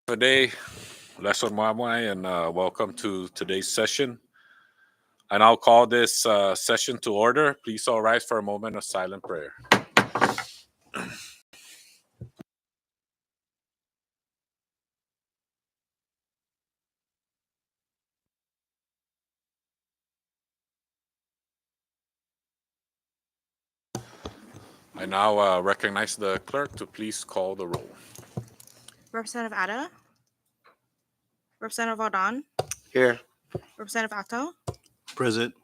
Today, Lesson Mwamwai, and welcome to today's session. And I'll call this session to order. Please all rise for a moment of silent prayer. I now recognize the clerk to please call the roll. Representative Ada, Representative Valdon, Here. Representative Atto, Present.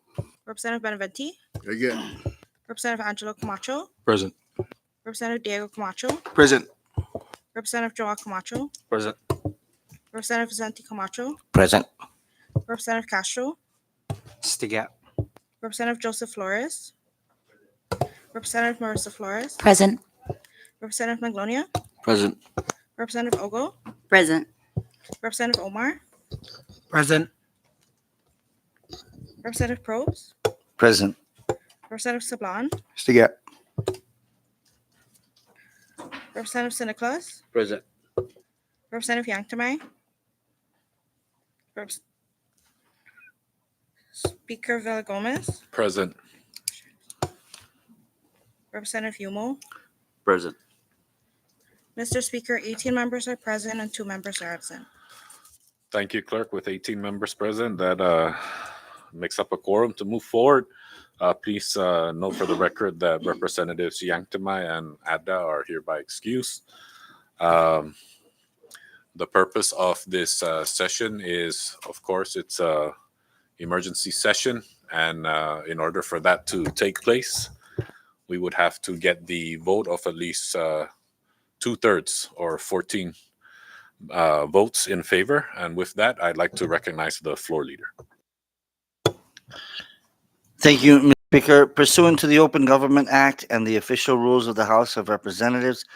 Representative Benavente, Again. Representative Angelo Camacho, Present. Representative Diego Camacho, Present. Representative Joao Camacho, Present. Representative Vicente Camacho, Present. Representative Castro, Stigat. Representative Joseph Flores, Representative Marissa Flores, Present. Representative Maglonia, Present. Representative Ogo, Present. Representative Omar, Present. Representative Probes, Present. Representative Sablan, Stigat. Representative Siniclas, Present. Representative Yanktamai, Speaker Villagomez, Present. Representative Yumo. Present. Mr. Speaker, 18 members are present and 2 members are absent. Thank you, clerk. With 18 members present, that makes up a quorum to move forward. Please note for the record that Representatives Yanktamai and Ada are hereby excused. The purpose of this session is, of course, it's a emergency session, and in order for that to take place, we would have to get the vote of at least 2/3 or 14 votes in favor. And with that, I'd like to recognize the floor leader. Thank you, Mr. Speaker. Pursuant to the Open Government Act and the official rules of the House of Representatives,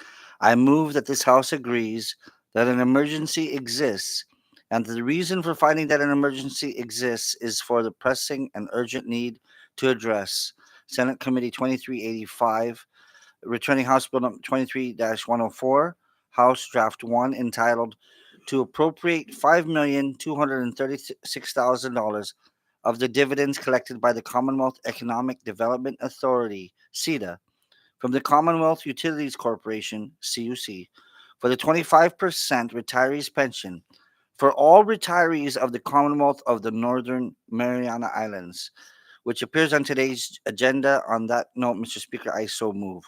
I move that this House agrees that an emergency exists and that the reason for finding that an emergency exists is for the pressing and urgent need to address Senate Committee 2385, returning House Bill number 23-104, House Draft 1, entitled to appropriate $5,236,000 of the dividends collected by the Commonwealth Economic Development Authority, CEDA, from the Commonwealth Utilities Corporation, CUC, for the 25% retirees' pension for all retirees of the Commonwealth of the Northern Mariana Islands, which appears on today's agenda. On that note, Mr. Speaker, I so move.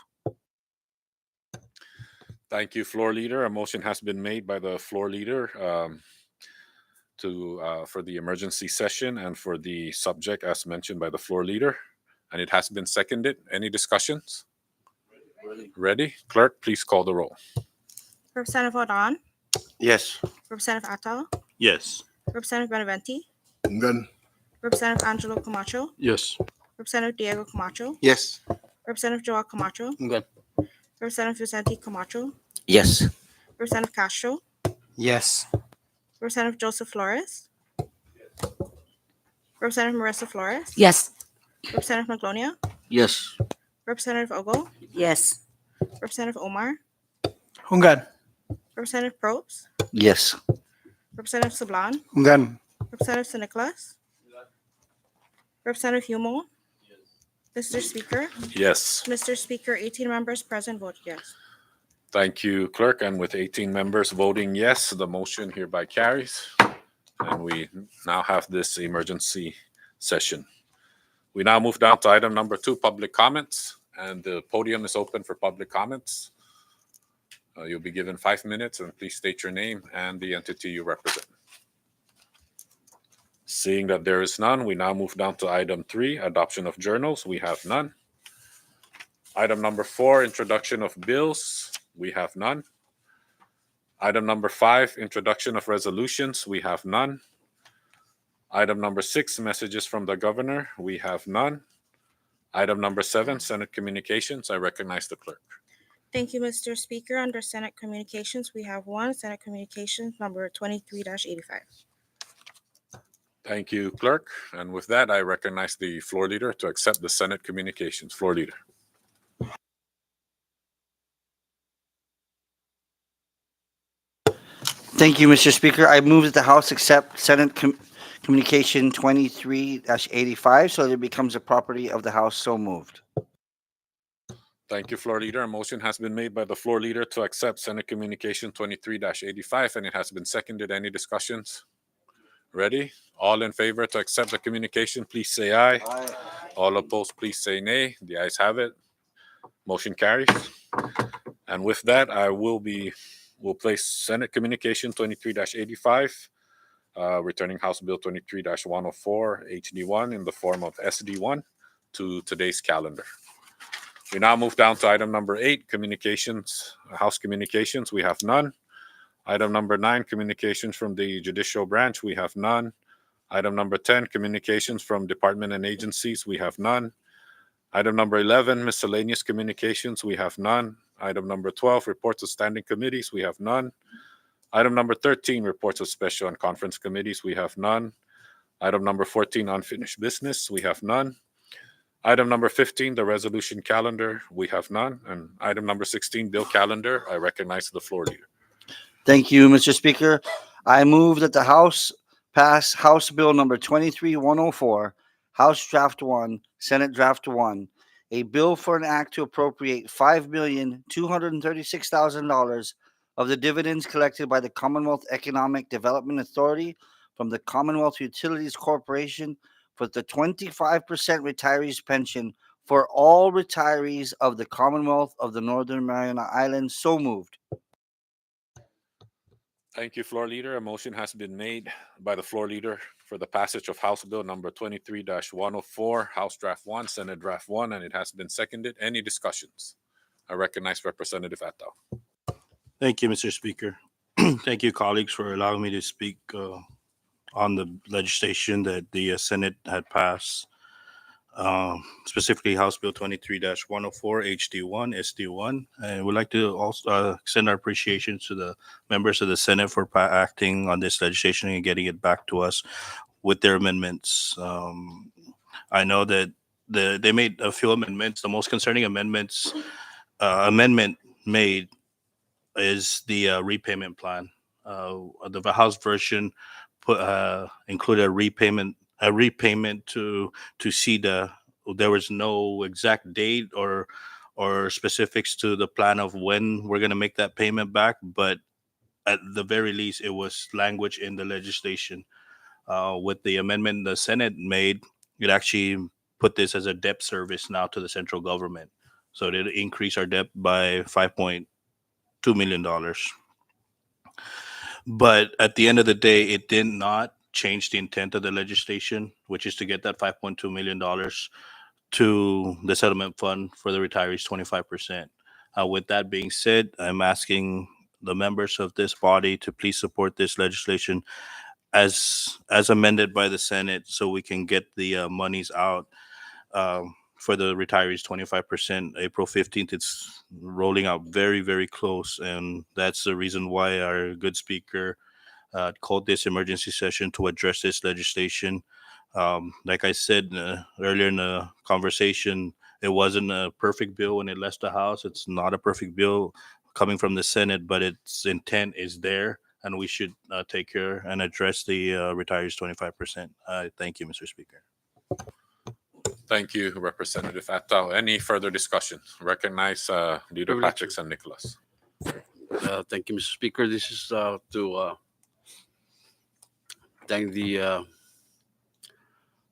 Thank you, floor leader. A motion has been made by the floor leader for the emergency session and for the subject as mentioned by the floor leader, and it has been seconded. Any discussions? Ready? Clerk, please call the roll. Representative Valdon, Yes. Representative Atto, Yes. Representative Benavente, Good. Representative Angelo Camacho, Yes. Representative Diego Camacho, Yes. Representative Joao Camacho, Good. Representative Vicente Camacho, Yes. Representative Castro, Yes. Representative Joseph Flores, Representative Marissa Flores, Yes. Representative Maglonia, Yes. Representative Ogo, Yes. Representative Omar, Hungan. Representative Probes, Yes. Representative Sablan, Hungan. Representative Siniclas, Representative Humo. Mr. Speaker, Yes. Mr. Speaker, 18 members present voted yes. Thank you, clerk. And with 18 members voting yes, the motion hereby carries. And we now have this emergency session. We now move down to item number 2, public comments. And the podium is open for public comments. You'll be given 5 minutes, and please state your name and the entity you represent. Seeing that there is none, we now move down to item 3, adoption of journals. We have none. Item number 4, introduction of bills. We have none. Item number 5, introduction of resolutions. We have none. Item number 6, messages from the governor. We have none. Item number 7, Senate communications. I recognize the clerk. Thank you, Mr. Speaker. Under Senate Communications, we have one Senate Communications number 23-85. Thank you, clerk. And with that, I recognize the floor leader to accept the Senate communications. Floor leader. Thank you, Mr. Speaker. I move that the House accept Senate Communication 23-85 so that it becomes a property of the House. So moved. Thank you, Floor Leader. A motion has been made by the Floor Leader to accept Senate Communication 23-85, and it has been seconded. Any discussions? Ready? All in favor to accept the communication, please say aye. All opposed, please say nay. The ayes have it. Motion carries. And with that, will place Senate Communication 23-85, returning House Bill 23-104 HD1 in the form of SD1 to today's calendar. We now move down to item number 8, communications, House communications. We have none. Item number 9, communications from the judicial branch. We have none. Item number 10, communications from department and agencies. We have none. Item number 11, miscellaneous communications. We have none. Item number 12, reports of standing committees. We have none. Item number 13, reports of special and conference committees. We have none. Item number 14, unfinished business. We have none. Item number 15, the resolution calendar. We have none. And item number 16, bill calendar. I recognize the Floor Leader. Thank you, Mr. Speaker. I move that the House pass House Bill number 23104, House Draft 1, Senate Draft 1, a bill for an act to appropriate $5,236,000 of the dividends collected by the Commonwealth Economic Development Authority from the Commonwealth Utilities Corporation for the 25% retirees pension for all retirees of the Commonwealth of the Northern Mariana Islands. So moved. Thank you, Floor Leader. A motion has been made by the Floor Leader for the passage of House Bill number 23-104, House Draft 1, Senate Draft 1, and it has been seconded. Any discussions? I recognize Representative Atao. Thank you, Mr. Speaker. Thank you, colleagues, for allowing me to speak on the legislation that the Senate had passed, specifically House Bill 23-104 HD1 SD1. And we'd like to also extend our appreciation to the members of the Senate for acting on this legislation and getting it back to us with their amendments. I know that they made a few amendments. The most concerning amendment made is the repayment plan. The House version included a repayment to CEDA. There was no exact date or specifics to the plan of when we're going to make that payment back, but at the very least, it was language in the legislation. With the amendment the Senate made, it actually put this as a debt service now to the central government. So it increased our debt by $5.2 million. But at the end of the day, it did not change the intent of the legislation, which is to get that $5.2 million to the settlement fund for the retirees 25%. With that being said, I'm asking the members of this body to please support this legislation as amended by the Senate so we can get the monies out for the retirees 25%. April 15th, it's rolling out very, very close. And that's the reason why our good speaker called this emergency session to address this legislation. Like I said earlier in the conversation, it wasn't a perfect bill when it left the House. It's not a perfect bill coming from the Senate, but its intent is there. And we should take care and address the retirees 25%. Thank you, Mr. Speaker. Thank you, Representative Atao. Any further discussion? Recognize Leader Patrick and Nicholas. Thank you, Mr. Speaker. This is to thank the.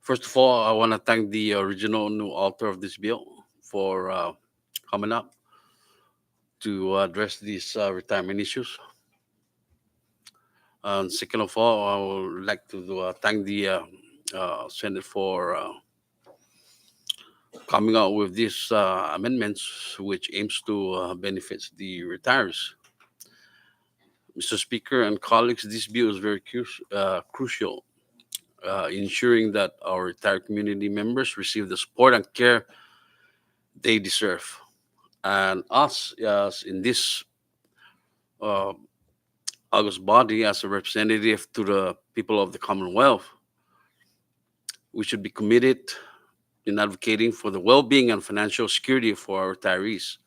First of all, I want to thank the original new author of this bill for coming up to address these retirement issues. And second of all, I would like to thank the Senate for coming out with these amendments, which aims to benefit the retirees. Mr. Speaker and colleagues, this bill is very crucial, ensuring that our retired community members receive the support and care they deserve. And us, as in this August body, as a representative to the people of the Commonwealth, we should be committed in advocating for the well-being and financial security for our retirees.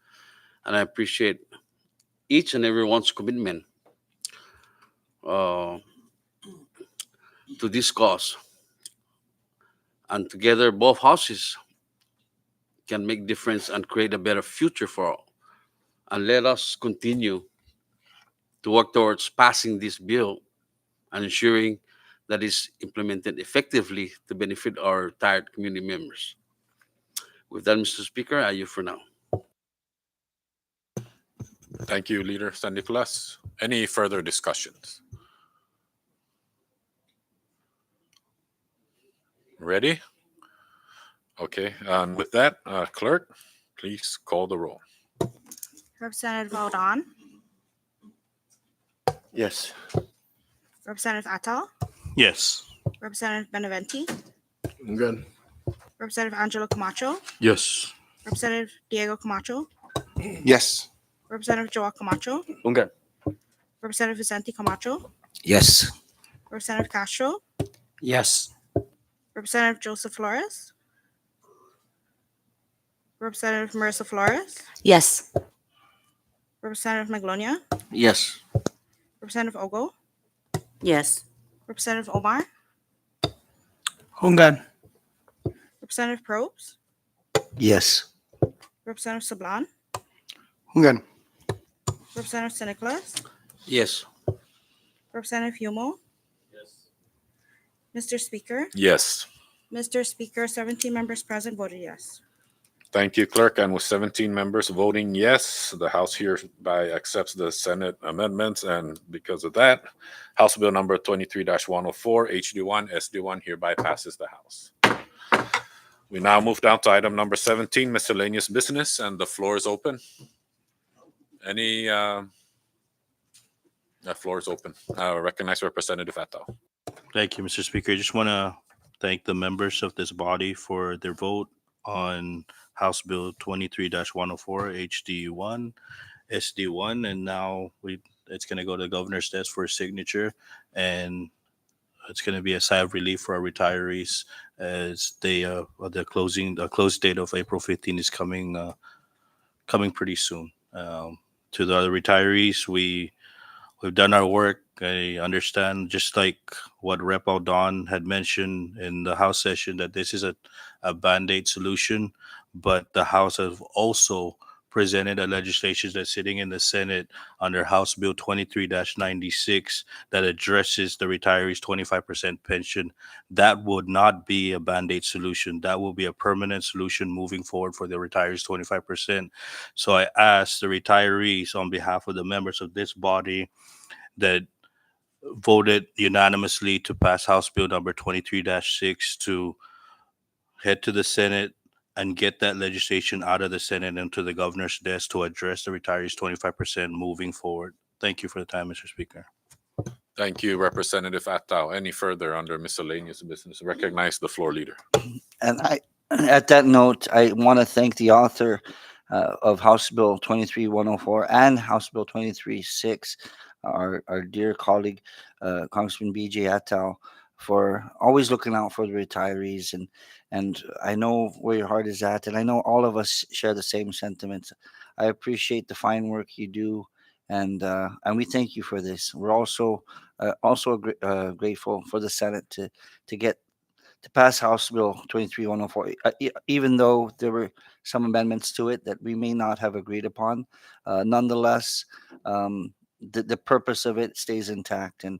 And I appreciate each and everyone's commitment. uh, to this cause. And together, both houses can make difference and create a better future for all. And let us continue to work towards passing this bill and ensuring that it's implemented effectively to benefit our retired community members. With that, Mr. Speaker, I yield for now. Thank you, Leader San Nicolas. Any further discussions? Ready? Okay, and with that, Clerk, please call the roll. Representative Aldon, Yes. Representative Atal, Yes. Representative Benavente, I'm good. Representative Angelo Camacho, Yes. Representative Diego Camacho, Yes. Representative Joao Camacho, I'm good. Representative Vicente Camacho, Yes. Representative Castro, Yes. Representative Joseph Flores, Representative Marissa Flores, Yes. Representative Maglonia, Yes. Representative Ogo, Yes. Representative Omar, I'm good. Representative Probes, Yes. Representative Sablan, I'm good. Representative San Nicolas, Yes. Representative Humo. Mr. Speaker, Yes. Mr. Speaker, 17 members present voted yes. Thank you, Clerk. And with 17 members voting yes, the House hereby accepts the Senate amendments. And because of that, House Bill number 23-104, HD1, SD1 hereby passes the House. We now move down to item number 17, miscellaneous business, and the floor is open. Any, the floor is open. Recognize Representative Atal. Thank you, Mr. Speaker. I just want to thank the members of this body for their vote on House Bill 23-104, HD1, SD1, and now it's going to go to the governor's desk for a signature, and it's going to be a sigh of relief for our retirees as the close date of April 15 is coming pretty soon. To the other retirees, we've done our work. I understand, just like what Rep. Aldon had mentioned in the House session, that this is a Band-Aid solution, but the House has also presented a legislation that's sitting in the Senate under House Bill 23-96 that addresses the retirees' 25% pension. That would not be a Band-Aid solution. That will be a permanent solution moving forward for the retirees' 25%. So I ask the retirees on behalf of the members of this body that voted unanimously to pass House Bill number 23-6 to head to the Senate and get that legislation out of the Senate and to the governor's desk to address the retirees' 25% moving forward. Thank you for the time, Mr. Speaker. Thank you, Representative Atal. Any further under miscellaneous business? Recognize the floor leader. And at that note, I want to thank the author of House Bill 23-104 and House Bill 23-6, our dear colleague, Congressman B.J. Attal, for always looking out for the retirees. And I know where your heart is at, and I know all of us share the same sentiments. I appreciate the fine work you do, and we thank you for this. We're also grateful for the Senate to get to pass House Bill 23-104, even though there were some amendments to it that we may not have agreed upon. Nonetheless, the purpose of it stays intact, and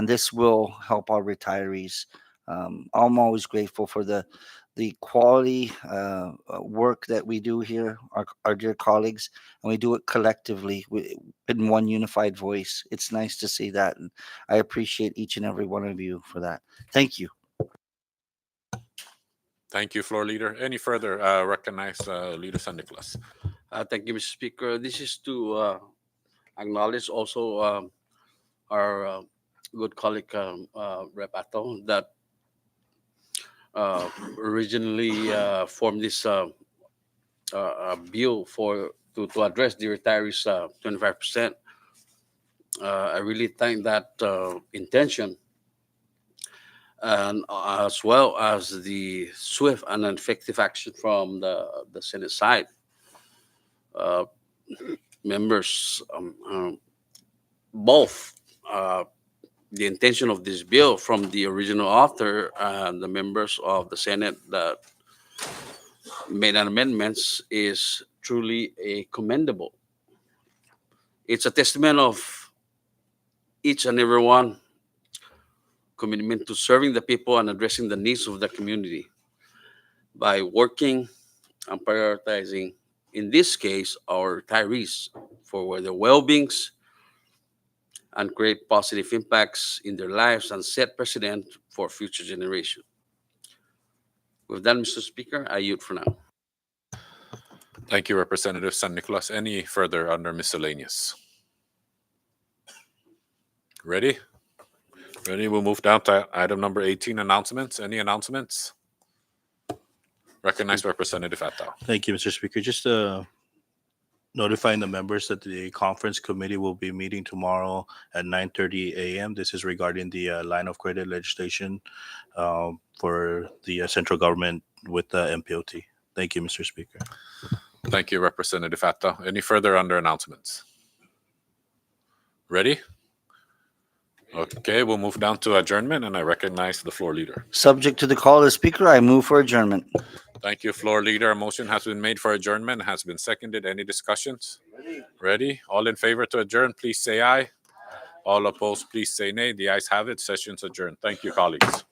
this will help our retirees. I'm always grateful for the quality work that we do here, our dear colleagues, and we do it collectively in one unified voice. It's nice to see that, and I appreciate each and every one of you for that. Thank you. Thank you, floor leader. Any further? Recognize Leader San Nicolas. Thank you, Mr. Speaker. This is to acknowledge also our good colleague Rep. Ato that originally formed this bill to address the retirees 25%. I really thank that intention, and as well as the swift and effective action from the Senate side. Members both the intention of this bill from the original author, the members of the Senate that made an amendments is truly a commendable. It's a testament of each and every one commitment to serving the people and addressing the needs of the community by working and prioritizing, in this case, our retirees for their well-beings and create positive impacts in their lives and set precedent for future generations. With that, Mr. Speaker, I yield for now. Thank you, Representative San Nicolas. Any further under miscellaneous? Ready? Ready? We'll move down to item number 18, announcements. Any announcements? Recognize Representative Atao. Thank you, Mr. Speaker. Just notifying the members that the conference committee will be meeting tomorrow at 9:30 a.m. This is regarding the line of credit legislation for the central government with the MPOT. Thank you, Mr. Speaker. Thank you, Representative Atao. Any further under announcements? Ready? Okay, we'll move down to adjournment, and I recognize the floor leader. Subject to the call of the Speaker, I move for adjournment. Thank you, floor leader. A motion has been made for adjournment, has been seconded. Any discussions? Ready? All in favor to adjourn, please say aye. All opposed, please say nay. The ayes have it. Session's adjourned. Thank you, colleagues.